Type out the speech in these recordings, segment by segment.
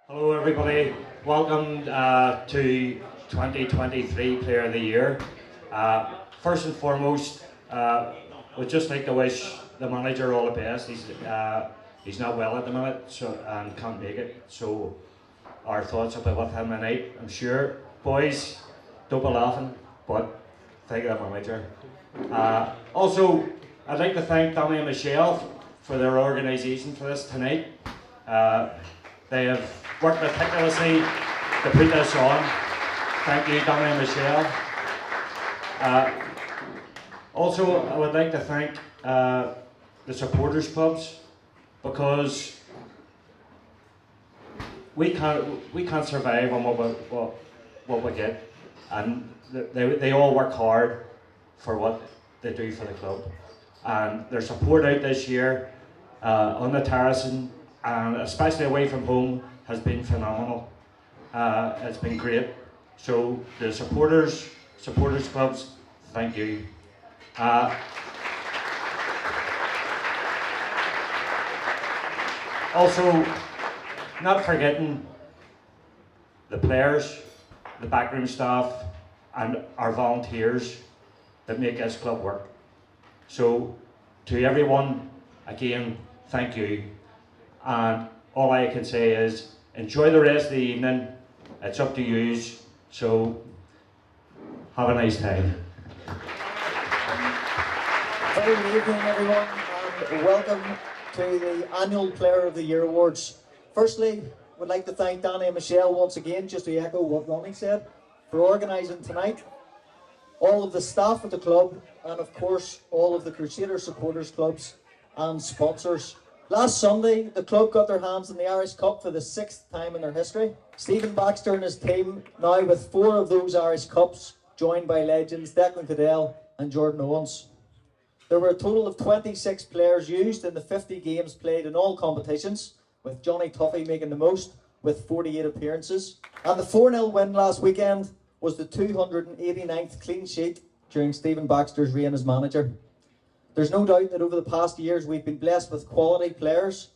Hello everybody, welcome to 2023 Player of the Year. First and foremost, we'd just like to wish the manager all the best. He's not well at the minute and can't make it, so our thoughts will be with him tonight, I'm sure. Boys, don't be laughing, but thank the manager. Also, I'd like to thank Danny and Michelle for their organisation for this tonight. They have worked meticulously to put this on. Thank you, Danny and Michelle. Also, I would like to thank the supporters clubs, because we can't survive on what we get, and they all work hard for what they do for the club, and their support out this year on the terracing and especially away from home has been phenomenal. It's been great. So the supporters clubs, thank you. Also, not forgetting the players, the backroom staff, and our volunteers that make this club work. So, to everyone, again, thank you. And all I can say is, enjoy the rest of the evening. It's up to you. So, have a nice time. Very good evening, everyone, and welcome to the annual Player of the Year Awards. Firstly, would like to thank Danny and Michelle once again, just to echo what Ronnie said, for organising tonight. All of the staff at the club, and of course, all of the Crusaders supporters clubs and sponsors. Last Sunday, the club got their hands on the Irish Cup for the 6th time in their history. Stephen Baxter and his team, now with 4 of those Irish Cups, joined by legends Declan Cadell and Jordan Owens. There were a total of 26 players used in the 50 games played in all competitions, with Johnny Tuffy making the most with 48 appearances. And the 4-0 win last weekend was the 289th clean sheet during Stephen Baxter's reign as manager. There's no doubt that over the past years we've been blessed with quality players,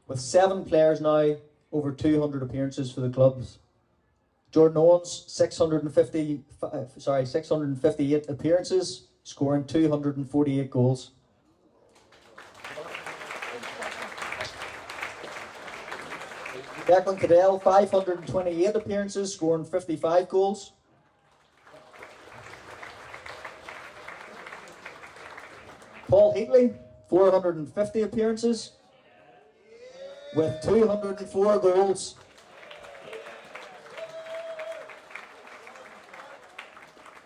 with 7 players now over 200 appearances for the clubs. Jordan Owens, 658 appearances, scoring 248 goals. Declan Cadell, 528 appearances, scoring 55 goals. Paul Heatley, 450 appearances, with 204 goals.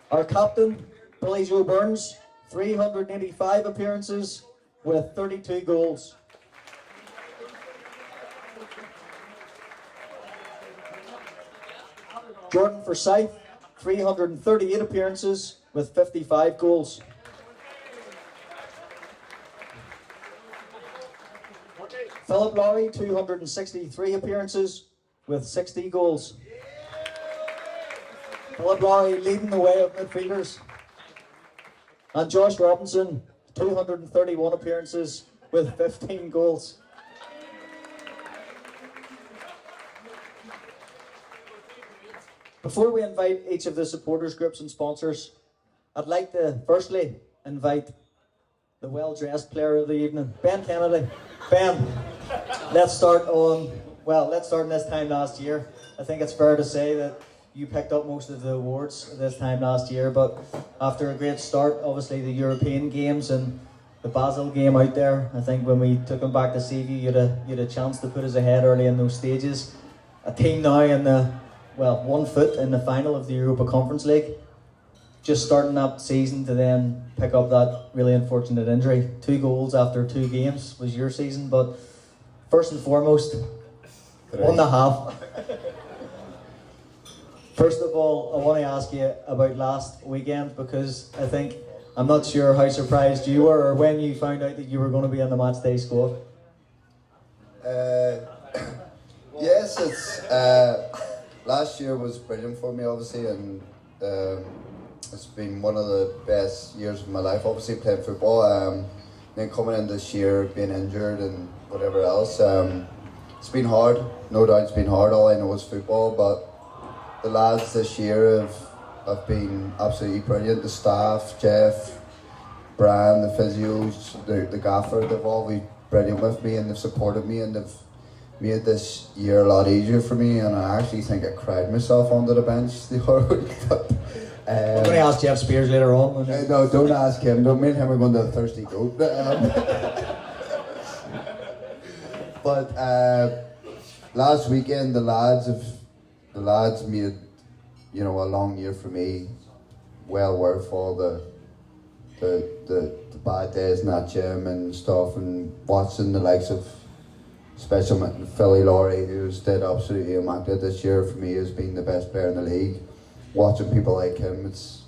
Our captain, Billy Joe Burns, 385 appearances, with 32 goals. Jordan Forsyth, 338 appearances, with 55 goals. Philip Lowry, 263 appearances with 60 goals. Philip Lowry leading the way of midfielders. And Josh Robinson, 231 appearances with 15 goals. Before we invite each of the supporters groups and sponsors, I'd like to firstly invite the well-dressed player of the evening, Ben Kennedy. Ben, let's start in this time last year. I think it's fair to say that you picked up most of the awards this time last year, but after a great start, obviously the European games and the Basel game out there, I think when we took him back to see you, you had a chance to put us ahead early in those stages. A team now in one foot in the final of the Europa Conference League. Just starting that season to then pick up that really unfortunate injury. 2 goals after 2 games was your season, but first and foremost, 1.5. First of all, I want to ask you about last weekend, because I'm not sure how surprised you were or when you found out that you were going to be in the matchday squad. Yes, it's last year was brilliant for me, obviously, and it's been one of the best years of my life, obviously, playing football. Then coming in this year, being injured and whatever else, it's been hard. No doubt it's been hard. All I know is football, but the lads this year have been absolutely brilliant. The staff, Jeff, Brian, the physios, the gaffer, they've all been brilliant with me, and they've supported me, and they've made this year a lot easier for me. And I actually think I cried myself onto the bench the other week. But, I'm going to ask Jeff Spears later on. no, don't ask him. Don't. Me and him are going to a thirsty goat. But last weekend, the lads made, you know, a long year for me. Well worth all the bad days in that gym and stuff, and watching the likes of, especially Philly Laurie, who's did absolutely immaculate this year for me, has been the best player in the league. Watching people like him, it's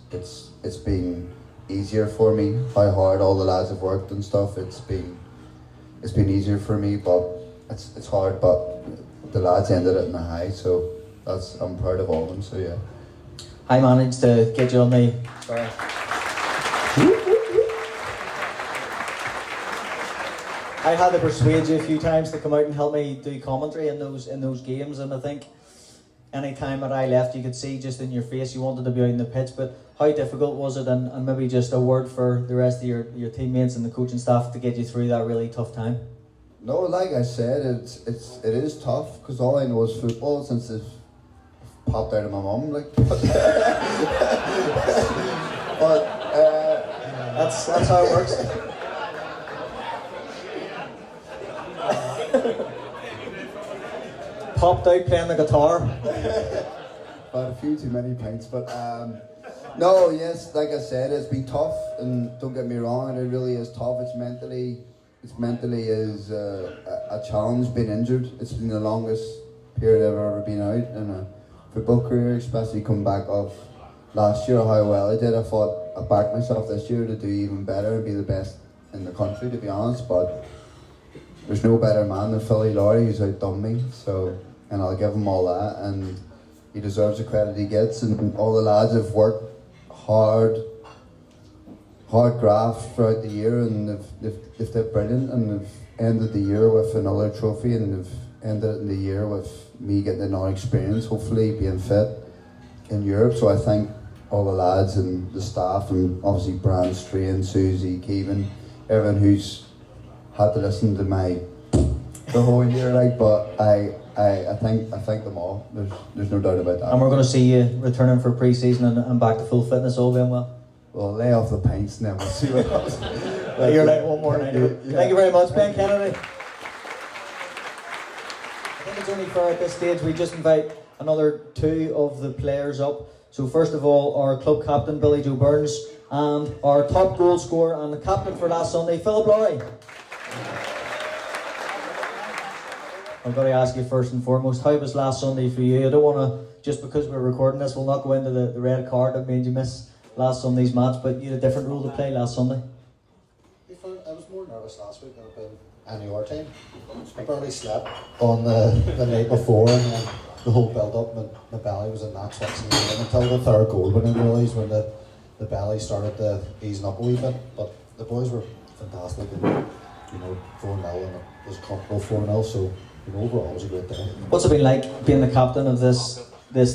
been easier for me. How hard all the lads have worked and stuff, it's been easier for me, but it's hard. But the lads ended it in a high, so I'm proud of all of them. So yeah. I managed to get you on the. Sorry. I had to persuade you a few times to come out and help me do commentary in those games, and I think any time that I left, you could see just in your face you wanted to be out in the pitch. But how difficult was it, and maybe just a word for the rest of your teammates and the coaching staff to get you through that really tough time? No, like I said, it is tough, because all I know is football since it's popped out of my mum. Like, but that's how it works. Popped out playing the guitar. But a few too many pints. But no, yes, like I said, it's been tough, and don't get me wrong, and it really is tough. It's mentally is a challenge being injured. It's been the longest period I've ever been out in a football career, especially coming back off last year, how well I did. I thought I backed myself this year to do even better and be the best in the country, to be honest, but there's no better man than Philly Laurie, who's outdone me, so, and I'll give him all that, and he deserves the credit he gets, and all the lads have worked hard graft throughout the year, and they've did brilliant, and they've ended the year with another trophy, and they've ended the year with me getting another experience, hopefully being fit in Europe. So I thank all the lads and the staff, and obviously Brian, Strain, Susie, Kevin, everyone who's had to listen to the whole year, like, but I thank them all. There's no doubt about that. And we're going to see you returning for pre-season and back to full fitness, all being well. Well, lay off the pints and then we'll see what happens. You're like one more night. Yeah. Thank you very much, Ben Kennedy. I think it's only fair at this stage we just invite another two of the players up. So first of all, our club captain Billy Joe Burns, and our top goal scorer and the captain for last Sunday, Philip Laurie. I've got to ask you first and foremost, how was last Sunday for you? I don't want to, just because we're recording this, we'll not go into the red card that made you miss last Sunday's match, but you had a different role to play last Sunday. I was more nervous last week than I've been any other time. I barely slept on the night before, and then the whole build-up, my belly was in that twitching until the third goal, when I realised when the belly started to easing up a wee bit. But the boys were fantastic, and 4-0, and it was comfortable 4-0, so overall it was a great day. What's it been like being the captain of this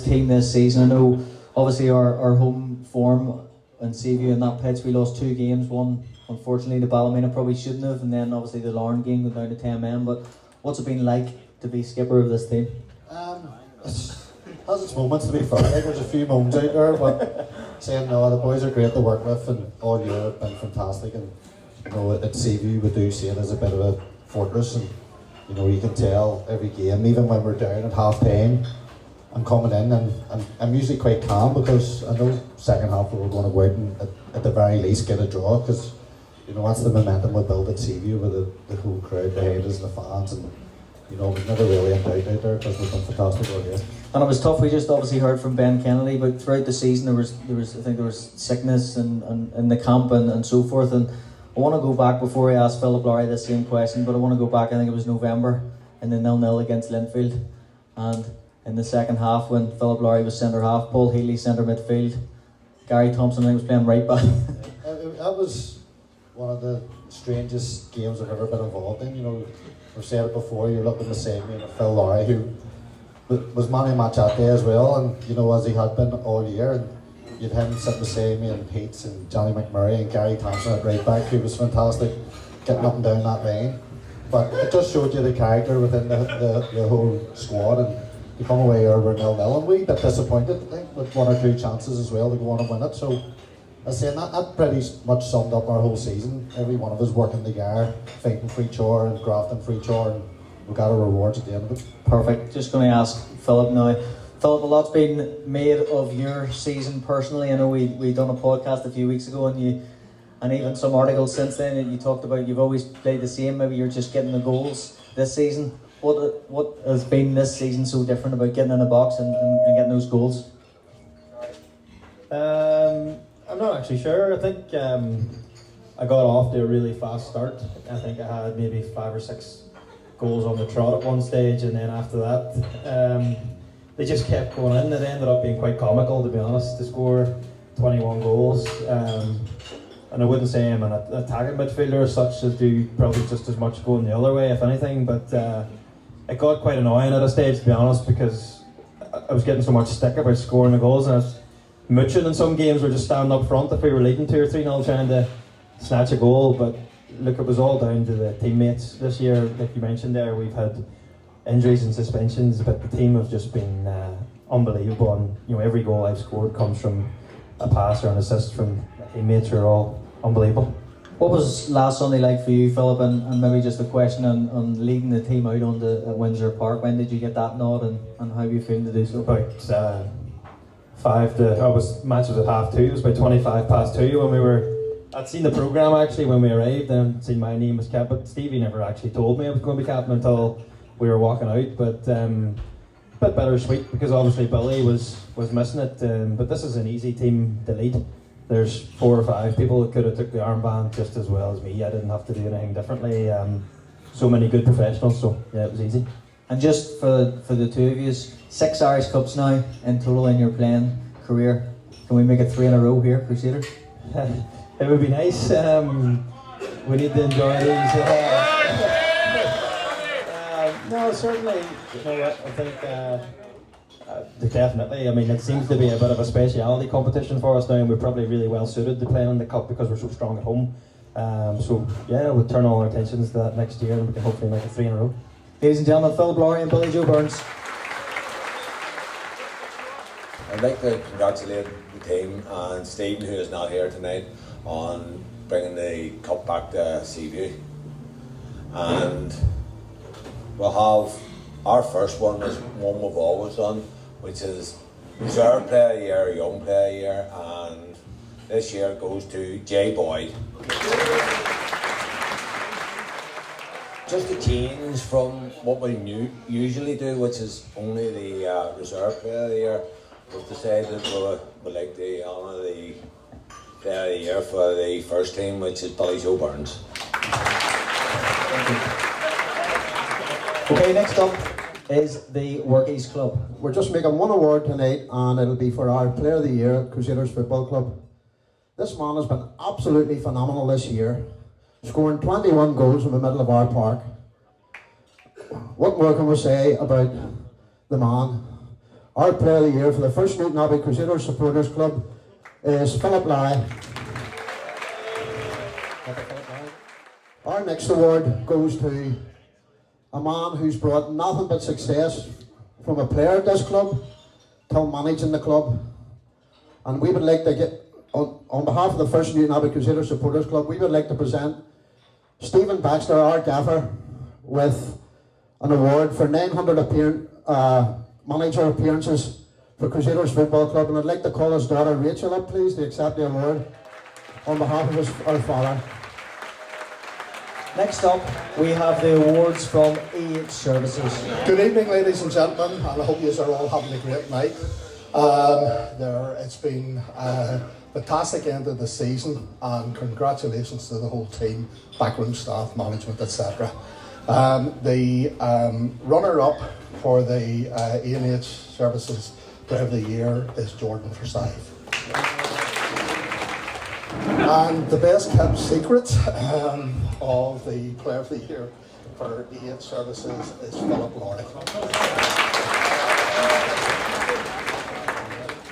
team this season? I know obviously our home form and Seaview in that pitch, we lost 2 games, one unfortunately to Ballymena probably shouldn't have, and then obviously the Larne game going down to 10 men. But what's it been like to be skipper of this team? It has its moments, to be fair. Like, there's a few moments out there, but saying no, the boys are great to work with, and all year have been fantastic. And at Seaview we do see it as a bit of a fortress, and you can tell every game, even when we're down at half time, I'm coming in and I'm usually quite calm, because I know second half we're going to go out and at the very least get a draw, because that's the momentum we build at Seaview with the whole crowd behind us and the fans, and we've never really in doubt out there, because we've been fantastic all year. And it was tough. We just obviously heard from Ben Kennedy, but throughout the season there was sickness and in the camp and so forth. And I want to go back before I ask Philip Laurie the same question, but I want to go back. I think it was November in the 0-0 against Linfield, and in the second half when Philip Laurie was centre half, Paul Healy centre midfield, Gary Thompson I think was playing right back. That was one of the strangest games I've ever been involved in. You know, I've said it before, you're looking to say me and Phil Lowry, who was man of match that day as well, and you know, as he had been all year. And you'd him sitting beside me and Heats and Johnny McMurray and Gary Thompson at right back, who was fantastic, getting up and down that line. But it just showed you the character within the whole squad, and you come away here with 0-0 and we a bit disappointed, I think, with 1 or 2 chances as well to go on and win it. So I was saying that pretty much summed up our whole season. Every one of us working together, fighting for each other and grafting for each other, and we got our rewards at the end of it. Perfect. Just going to ask Philip now. Philip, a lot's been made of your season personally. I know we done a podcast a few weeks ago, and even some articles since then, and you talked about you've always played the same. Maybe you're just getting the goals this season. What has been this season so different about getting in the box and getting those goals? I'm not actually sure. I think I got off to a really fast start. I think I had maybe 5 or 6 goals on the trot at one stage, and then after that, they just kept going in. It ended up being quite comical, to be honest, to score 21 goals. And I wouldn't say I'm an attacking midfielder as such, as do probably just as much going the other way, if anything. But it got quite annoying at a stage, to be honest, because I was getting so much stick about scoring the goals, and I was mooching in some games, or just standing up front if we were leading 2 or 3-0 trying to snatch a goal. But look, it was all down to the teammates this year. Like you mentioned there, we've had injuries and suspensions, but the team have just been unbelievable. And you know, every goal I've scored comes from a pass or an assist from teammates who are all unbelievable. What was last Sunday like for you, Philip? And maybe just a question on leading the team out on the Windsor Park. When did you get that nod, and how are you feeling to do so? About match was at 2:30. It was about 25 past 2 when we were. I'd seen the programme actually when we arrived and seen my name was captain, but Stevie never actually told me I was going to be captain until we were walking out. But a bit bittersweet because obviously Billy was missing it. But this is an easy team to lead. There's 4 or 5 people that could have took the armband just as well as me. I didn't have to do anything differently. So many good professionals, so yeah, it was easy. And just for the two of you, 6 Irish Cups now in total in your playing career. Can we make it 3 in a row here, Crusaders? It would be nice. We need to enjoy these. No, certainly. You know what? I think definitely. I mean, it seems to be a bit of a speciality competition for us now, and we're probably really well suited to playing in the cup because we're so strong at home. So yeah, we'll turn all our attentions to that next year, and we can hopefully make it 3 in a row. Ladies and gentlemen, Phil Lowry and Billy Joe Burns. I'd like to congratulate the team and Stephen, who is not here tonight, on bringing the cup back to Seaview. And we'll have our first one is one we've always done, which is Reserve Player of the Year, Young Player of the Year, and this year goes to Jay Boyd. Just a change from what we usually do, which is only the Reserve Player of the Year. We've decided that we'd like to honour the Player of the Year for the first team, which is Billy Joe Burns. Okay, next up is the Workies Club. We're just making one award tonight, and it'll be for our Player of the Year at Crusaders Football Club. This man has been absolutely phenomenal this year, scoring 21 goals in the middle of our park. What more can we say about the man? Our Player of the Year for the first Newton Abbey Crusaders Supporters Club is Philip Lowry. Our next award goes to a man who's brought nothing but success from a player at this club till managing the club. And we would like to get, on behalf of the first Newton Abbey Crusaders Supporters Club, we would like to present Stephen Baxter, our gaffer, with an award for 900 manager appearances for Crusaders Football Club, and I'd like to call his daughter Rachel up, please, to accept the award on behalf of our father. Next up, we have the awards from EH Services. Good evening, ladies and gentlemen, and I hope you are all having a great night. It's been a fantastic end of the season, and congratulations to the whole team, backroom staff, management, etc. The runner-up for the EH Services Player of the Year is Jordan Forsyth. And the best kept secret of the Player of the Year for the 8 services is Philip Lowry.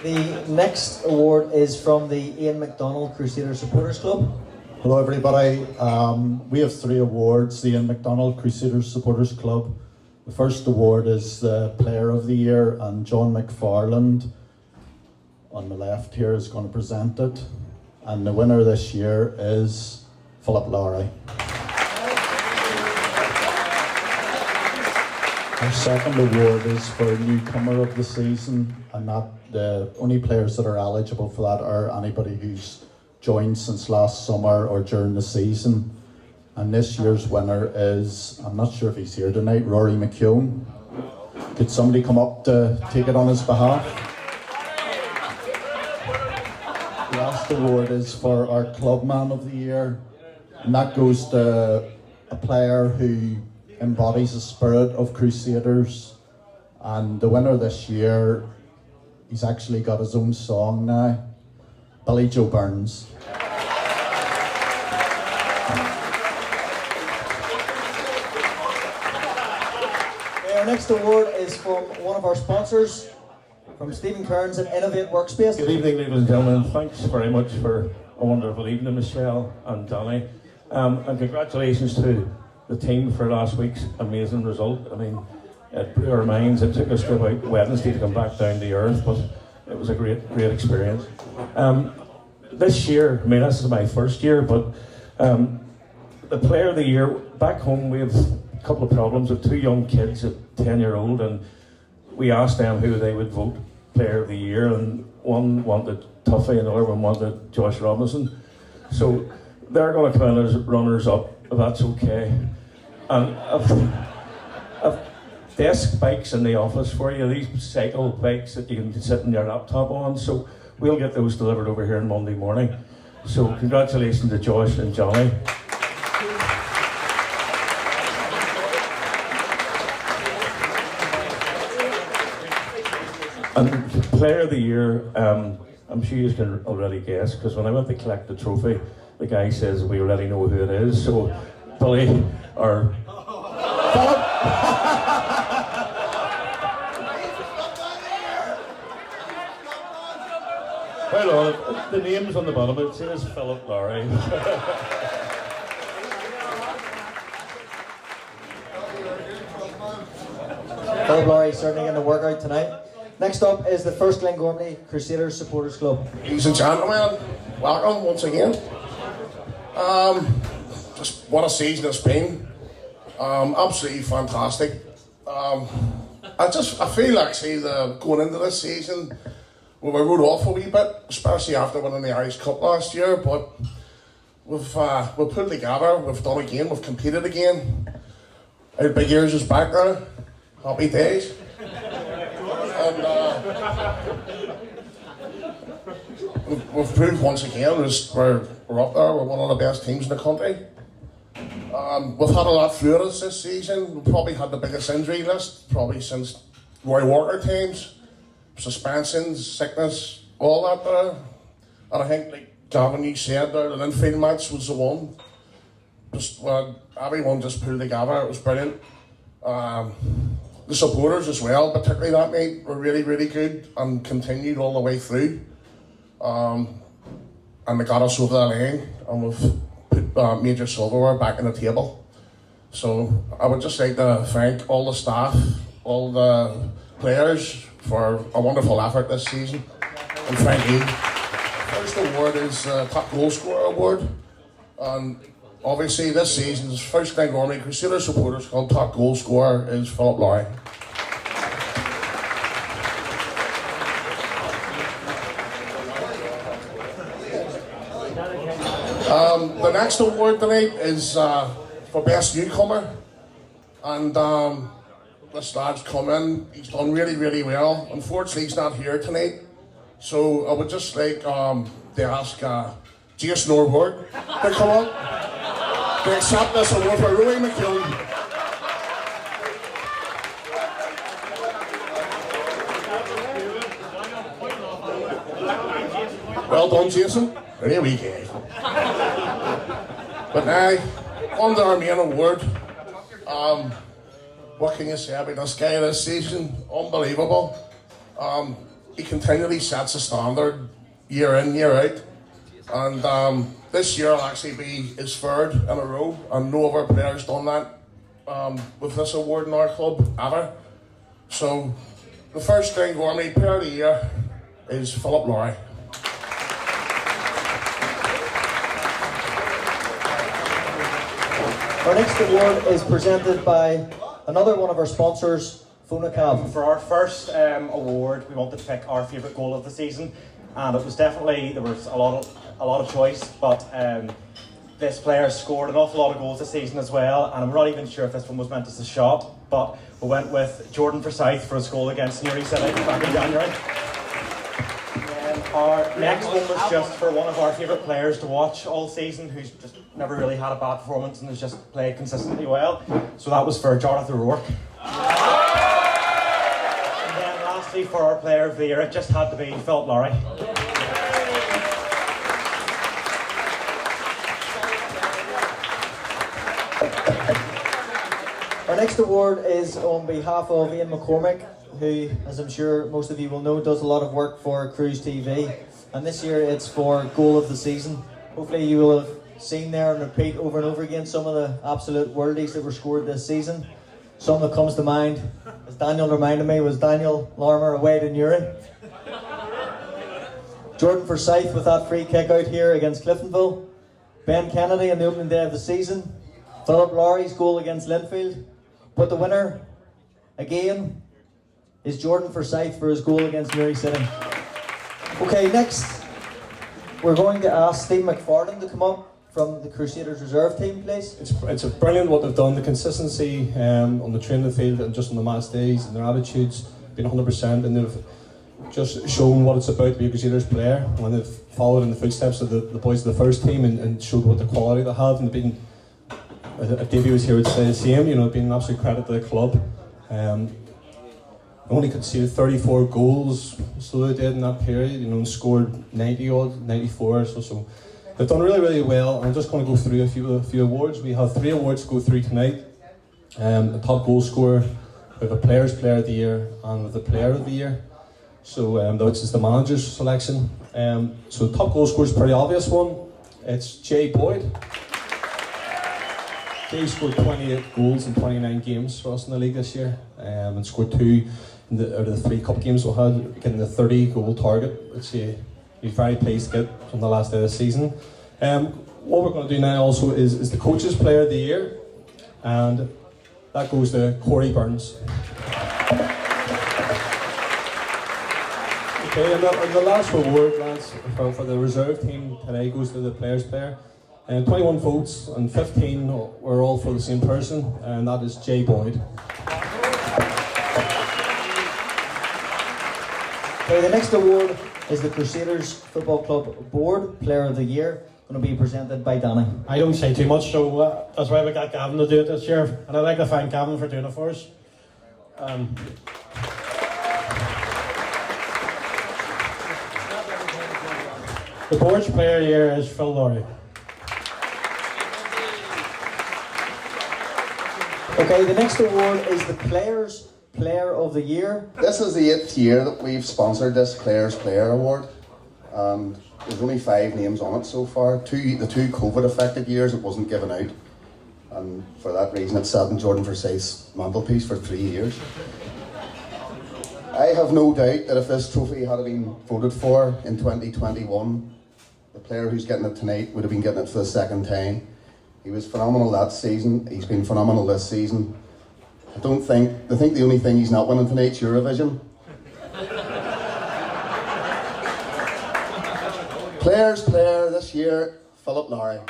The next award is from the Ian McDonald Crusaders Supporters Club. Hello everybody, we have 3 awards, the Ian McDonald Crusaders Supporters Club. The first award is the Player of the Year, and John McFarland on the left here is going to present it. And the winner this year is Philip Lowry. Our second award is for Newcomer of the Season, and that the only players that are eligible for that are anybody who's joined since last summer or during the season. And this year's winner is, I'm not sure if he's here tonight, Rory McKeown. Could somebody come up to take it on his behalf? The last award is for our Clubman of the Year, and that goes to a player who embodies the spirit of Crusaders. And the winner this year, he's actually got his own song now, Billy Joe Burns. Our next award is from one of our sponsors, from Stephen Kearns at Innovate Workspace. Good evening, ladies and gentlemen. Thanks very much for a wonderful evening, Michelle and Danny. And congratulations to the team for last week's amazing result. I mean, it blew our minds. It took us to about Wednesday to come back down to earth, but it was a great experience. This year, I mean, this is my first year, but the Player of the Year, back home we have a couple of problems with 2 young kids at 10-year-old, and we asked them who they would vote Player of the Year, and one wanted Tuffy and the other one wanted Josh Robinson. So they're going to come in as runners-up, if that's okay. And I've desk bikes in the office for you, these cycle bikes that you can sit in your laptop on, so we'll get those delivered over here on Monday morning. So congratulations to Josh and Johnny. And Player of the Year, I'm sure you can already guess, because when I went to collect the trophy, the guy says we already know who it is. So Billy, or Philip. Hold on, the name's on the bottom, it says Philip Lowry. Philip Lowry certainly going to work out tonight. Next up is the First Glengormley Crusaders Supporters Club. Ladies and gentlemen, welcome once again. Just what a season it's been. Absolutely fantastic. I feel actually going into this season, we were rode off a wee bit, especially after winning the Irish Cup last year, but we've pulled together, we've done again, we've competed again. Our big ears is back now. Happy days. And we've proved once again we're up there, we're one of the best teams in the country. We've had a lot through us this season. We've probably had the biggest injury list, probably since Roy Walker times. Suspensions, sickness, all that there. And I think, like Gavin, you said there, the infield match was the one. Just everyone just pulled together, it was brilliant. The supporters as well, particularly that night, were really, really good and continued all the way through. And they got us over the line, and we've put major silverware back on the table. So I would just like to thank all the staff, all the players for a wonderful effort this season. And thank you. First award is Top Goal Scorer Award. And obviously this season's First Glengormley Crusaders Supporters Club top goal scorer is Philip Lowry. The next award tonight is for Best Newcomer. And this lad's come in, he's done really, really well. Unfortunately, he's not here tonight. So I would just like to ask Jason O'Rourke to come up to accept this award for Rory McKeown. Well done, Jason. Very wee guy. But now, on to our main award. What can you say about this guy this season? Unbelievable. He continually sets a standard year in, year out. And this year will actually be his third in a row, and no other player's done that with this award in our club ever. So the first thing for me, Player of the Year, is Philip Lowry. Our next award is presented by another one of our sponsors, Phonacab. For our first award, we wanted to pick our favourite goal of the season, and it was definitely, there was a lot of choice, but this player scored an awful lot of goals this season as well, and I'm not even sure if this one was meant as a shot, but we went with Jordan Forsyth for his goal against Newry City back in January. Our next one was just for one of our favourite players to watch all season, who's just never really had a bad performance and has just played consistently well. So that was for Jonathan O'Rourke. And then lastly, for our Player of the Year, it just had to be Philip Lowry. Our next award is on behalf of Ian McCormick, who, as I'm sure most of you will know, does a lot of work for Cruise TV. And this year it's for Goal of the Season. Hopefully you will have seen there and repeat over and over again some of the absolute worldies that were scored this season. Some that comes to mind, as Daniel reminded me, was Daniel Larmour away to Newry. Jordan Forsyth with that free kick out here against Cliftonville. Ben Kennedy on the opening day of the season. Philip Lowry's goal against Linfield. But the winner, again, is Jordan Forsyth for his goal against Newry City. Okay, next, we're going to ask Steve McFarlane to come up from the Crusaders reserve team, please. It's brilliant what they've done, the consistency on the training field and just on the match days, and their attitudes been 100%, and they've just shown what it's about to be a Crusaders player when they've followed in the footsteps of the boys of the first team and showed what the quality they have, and they've been, if Davey was here, would say the same, you know, being an absolute credit to the club. Only conceded 34 goals, so they did in that period, you know, and scored 90 odd, 94, so they've done really, really well. I'm just going to go through a few awards. We have 3 awards to go through tonight. The top goal scorer, we have a Players' Player of the Year, and with the Player of the Year, so which is the manager's selection. So the top goal scorer is a pretty obvious one. It's Jay Boyd. Jay scored 28 goals in 29 games for us in the league this year, and scored 2 out of the 3 cup games we had, getting the 30 goal target, which he's very pleased to get from the last day of the season. What we're going to do now also is the Coach's Player of the Year, and that goes to Corey Burns. Okay, and the last reward, lads, for the reserve team today goes to the Players' Player. 21 votes and 15 were all for the same person, and that is Jay Boyd. Okay, the next award is the Crusaders Football Club Board Player of the Year, going to be presented by Danny. I don't say too much, so that's why we got Gavin to do it this year, and I'd like to thank Gavin for doing it for us. The board's player of the year is Phil Lowry. Okay, the next award is the Players' Player of the Year. This is the 8th year that we've sponsored this Players' Player Award. There's only 5 names on it so far. The 2 COVID affected years it wasn't given out. And for that reason it sat in Jordan Forsyth's mantelpiece for 3 years. I have no doubt that if this trophy had been voted for in 2021, the player who's getting it tonight would have been getting it for the 2nd time. He was phenomenal that season, he's been phenomenal this season. I think the only thing he's not winning tonight's Eurovision. Players' Player this year, Philip Lowry.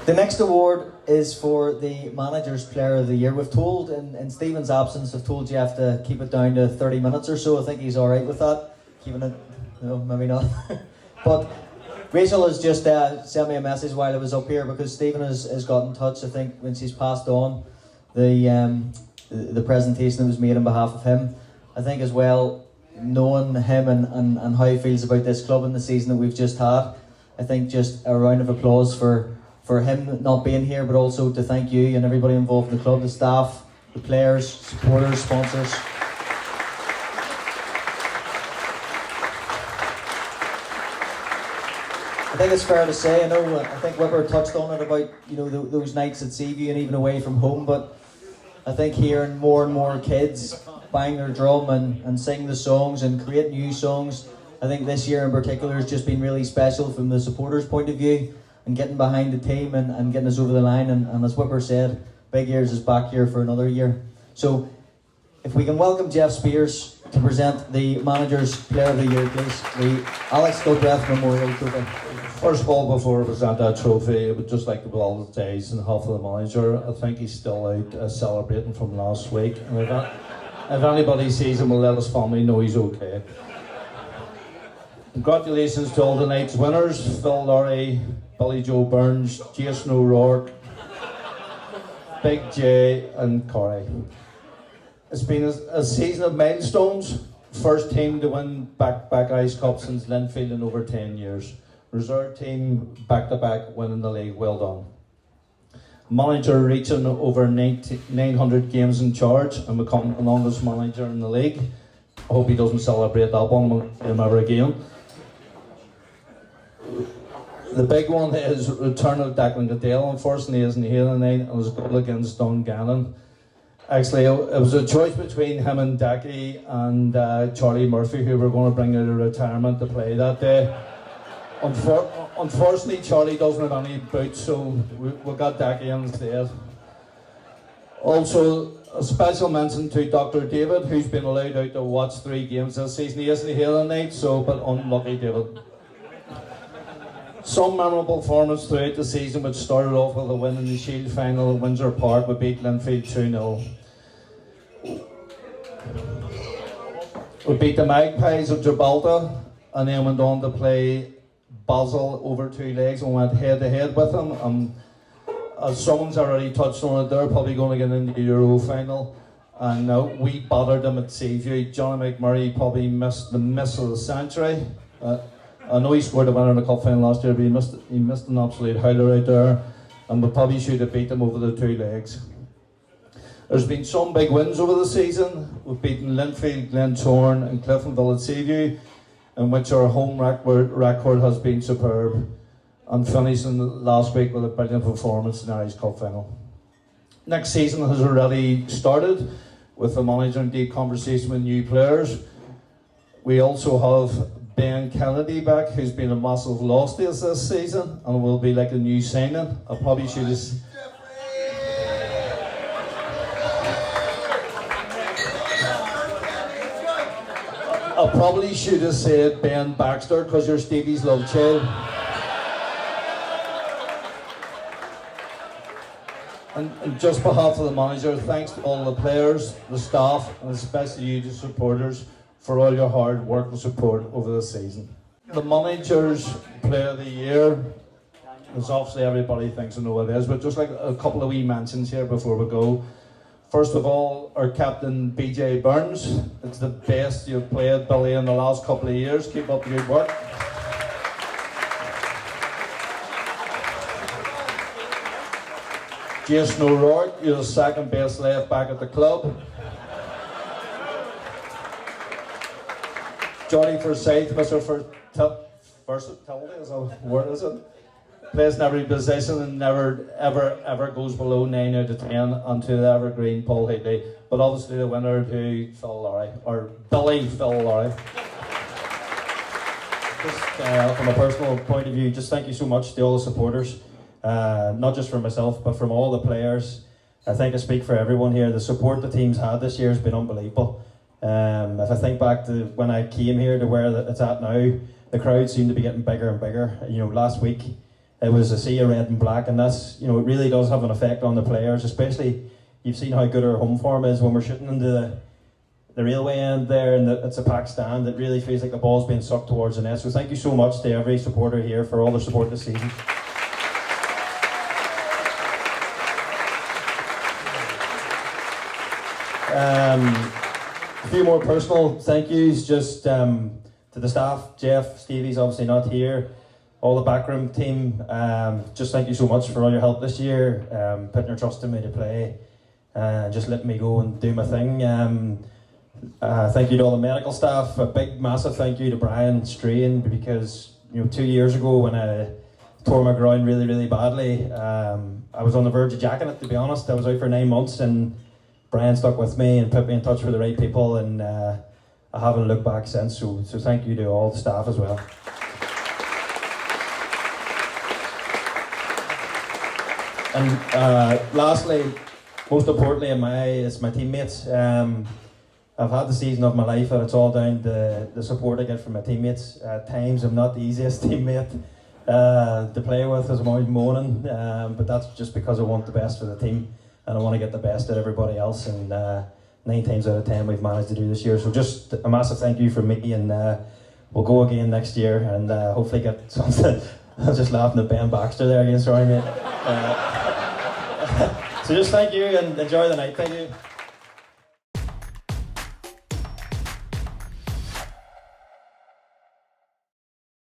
The next award is for the Manager's Player of the Year. We've told, in Stephen's absence, I've told you have to keep it down to 30 minutes or so. I think he's alright with that. Keeping it, no, maybe not. But Rachel has just sent me a message while I was up here because Stephen has got in touch, I think, when she's passed on the presentation that was made on behalf of him. I think as well, knowing him and how he feels about this club and the season that we've just had. I think just a round of applause for him not being here, but also to thank you and everybody involved in the club, the staff, the players, supporters, sponsors. I think it's fair to say, I think Whipper touched on it about, those nights at Seaview and even away from home, but I think hearing more and more kids bang their drum and sing the songs and create new songs, I think this year in particular has just been really special from the supporters' point of view and getting behind the team and getting us over the line, and as Whipper said, Big Ears is back here for another year. So if we can welcome Jeff Spears to present the Manager's Player of the Year, please. The Alex Goldbreath Memorial Trophy. First of all, before I present that trophy, I would just like to apologise on behalf of the manager. I think he's still out celebrating from last week. And if anybody sees him, will let his family know he's okay. Congratulations to all tonight's winners: Phil Laurie, Billy Joe Burns, Jason O'Rourke, Big J and Corey. It's been a season of milestones. First team to win back-to-back Ice Cup since Linfield in over 10 years. Reserve team back-to-back winning the league, well done. Manager reaching over 900 games in charge and becoming the longest manager in the league. I hope he doesn't celebrate that one ever again. The big one is return of Declan Goodale. Unfortunately, he isn't here tonight, and it was a goal against Dungannon. Actually, it was a choice between him and Decky and Charlie Murphy, who were going to bring out of retirement to play that day. Unfortunately, Charlie doesn't have any boots, so we got Decky instead. Also, a special mention to Dr. David, who's been allowed out to watch 3 games this season. He isn't here tonight, but unlucky David. Some memorable performance throughout the season, which started off with a win in the Shield final at Windsor Park. We beat Linfield 2-0. We beat the Magpies of Gibraltar and then went on to play Basel over 2 legs and went head to head with them. As someone's already touched on it, they're probably going to get into the Euro final. And we battered them at Seaview. Johnny McMurray probably missed the miss of the century. I know he scored a winner in the cup final last year, but he missed an absolute howler out there, and we probably should have beat them over the 2 legs. There's been some big wins over the season. We've beaten Linfield, Glentoran and Cliftonville at Seaview, in which our home record has been superb, and finishing last week with a brilliant performance in the Irish Cup final. Next season has already started with the manager in deep conversation with new players. We also have Ben Kennedy back, who's been a massive loss to us this season and will be like a new signing. I probably should have said Ben Baxter, because you're Stevie's love child. And just on behalf of the manager, thanks to all the players, the staff, and especially you, the supporters, for all your hard work and support over the season. The Manager's Player of the Year, as obviously everybody thinks I know what it is, but just like a couple of wee mentions here before we go. First of all, our captain BJ Burns. It's the best you've played, Billy, in the last couple of years. Keep up the good work. Jason O'Rourke, you're the second best left back at the club. Johnny Forsyth, Mr. Versatility, is that a word, is it? Plays in every position and never ever goes below 9 out of 10 until the evergreen Paul Heatley. But obviously the winner to Phil Laurie, or Billy Phil Laurie. Just from a personal point of view, just thank you so much to all the supporters, not just for myself, but from all the players. I think I speak for everyone here. The support the team's had this year has been unbelievable. If I think back to when I came here to where it's at now, the crowds seem to be getting bigger and bigger. Last week it was a sea of red and black, and that's, it really does have an effect on the players, especially you've seen how good our home form is when we're shooting into the railway end there, and it's a packed stand. It really feels like the ball's being sucked towards the net. So thank you so much to every supporter here for all their support this season. a few more personal thank yous just to the staff. Jeff, Stevie's obviously not here. All the backroom team, just thank you so much for all your help this year, putting your trust in me to play, and just letting me go and do my thing. Thank you to all the medical staff. A big, massive thank you to Brian Strain, because 2 years ago when I tore my groin really, really badly, I was on the verge of jacking it, to be honest. I was out for 9 months, and Brian stuck with me and put me in touch with the right people, and I haven't looked back since. So thank you to all the staff as well. And lastly, most importantly, it's my teammates. I've had the season of my life, and it's all down to the support I get from my teammates. At times, I'm not the easiest teammate to play with, as I'm always moaning, but that's just because I want the best for the team, and I want to get the best at everybody else. And 9 times out of 10, we've managed to do this year. So just a massive thank you from me, and we'll go again next year, and hopefully get something. I was just laughing at Ben Baxter there again. Sorry, mate. So just thank you and enjoy the night. Thank you.